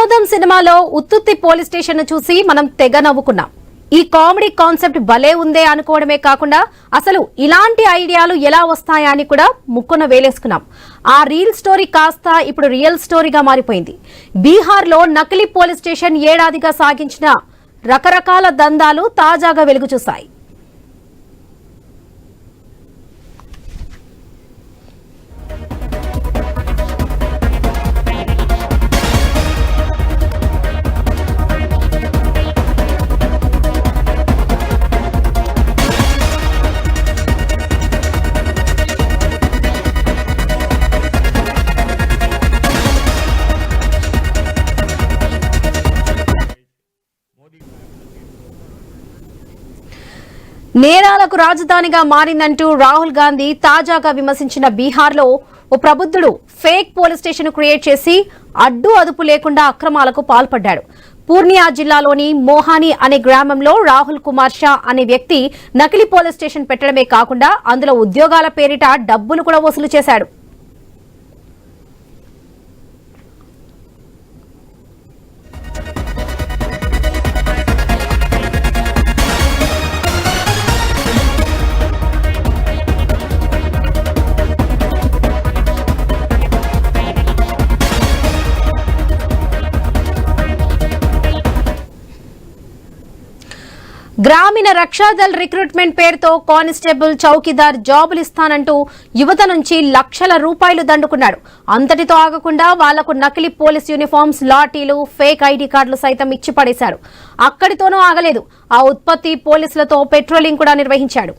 వినోదం సినిమాలో ఉత్తుత్తి పోలీస్ స్టేషన్ ను చూసి మనం తెగ నవ్వుకున్నాం. ఈ కామెడీ కాన్సెప్ట్ భలే ఉందే అనుకోవడమే కాకుండా అసలు ఇలాంటి ఐడియాలు ఎలా వస్తాయా అని కూడా ముక్కున వేలేసుకున్నాం. ఆ రీల్ స్టోరీ కాస్త ఇప్పుడు రియల్ స్టోరీగా మారిపోయింది. బీహార్లో నకిలీ పోలీస్ స్టేషన్ ఏడాదిగా సాగించిన రకరకాల దందాలు తాజాగా వెలుగు చూశాయి. నేరాలకు రాజధానిగా మారిందంటూ రాహుల్ గాంధీ తాజాగా విమర్శించిన బీహార్లో ఓ ప్రబుద్ధుడు ఫేక్ పోలీస్ స్టేషన్ క్రియేట్ చేసి అడ్డు అదుపు లేకుండా అక్రమాలకు పాల్పడ్డాడు. పూర్నియా జిల్లాలోని మోహాని అనే గ్రామంలో రాహుల్ కుమార్ షా అనే వ్యక్తి నకిలీ పోలీస్ స్టేషన్ పెట్టడమే కాకుండా అందులో ఉద్యోగాల పేరిట డబ్బులు కూడా వసూలు చేశాడు. గ్రామీణ రక్షాదళ్ రిక్రూట్మెంట్ పేరుతో కానిస్టేబుల్ చౌకీదార్ జాబులు ఇస్తానంటూ యువత నుంచి లక్షల రూపాయలు దండుకున్నాడు. అంతటితో ఆగకుండా వాళ్లకు నకిలీ పోలీస్ యూనిఫామ్స్, లాఠీలు, ఫేక్ ఐడి కార్డులు సైతం ఇచ్చి పడేశాడు. అక్కడితోనూ ఆగలేదు. ఆ ఉత్పత్తి పోలీసులతో పెట్రోలింగ్ కూడా నిర్వహించాడు.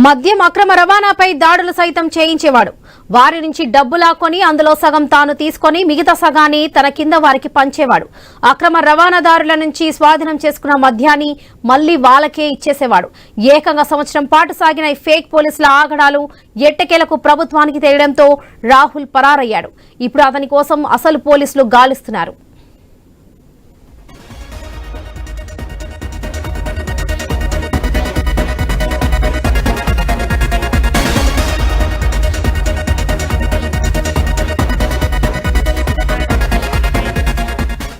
మద్యం అక్రమ రవాణాపై దాడులు సైతం చేయించేవాడు. వారి నుంచి డబ్బు లాక్కొని అందులో సగం తాను తీసుకుని మిగతా సగాన్ని తన కింద వారికి పంచేవాడు. అక్రమ రవాణాదారుల నుంచి స్వాధీనం చేసుకున్న మద్యాన్ని మళ్లీ వాళ్ళకే ఇచ్చేసేవాడు. ఏకంగా సంవత్సరం పాటు సాగిన ఈ ఫేక్ పోలీసుల ఆగడాలు ఎట్టకేలకు ప్రభుత్వానికి తెలియడంతో రాహుల్ పరారయ్యాడు. ఇప్పుడు అతని కోసం అసలు పోలీసులు గాలిస్తున్నారు.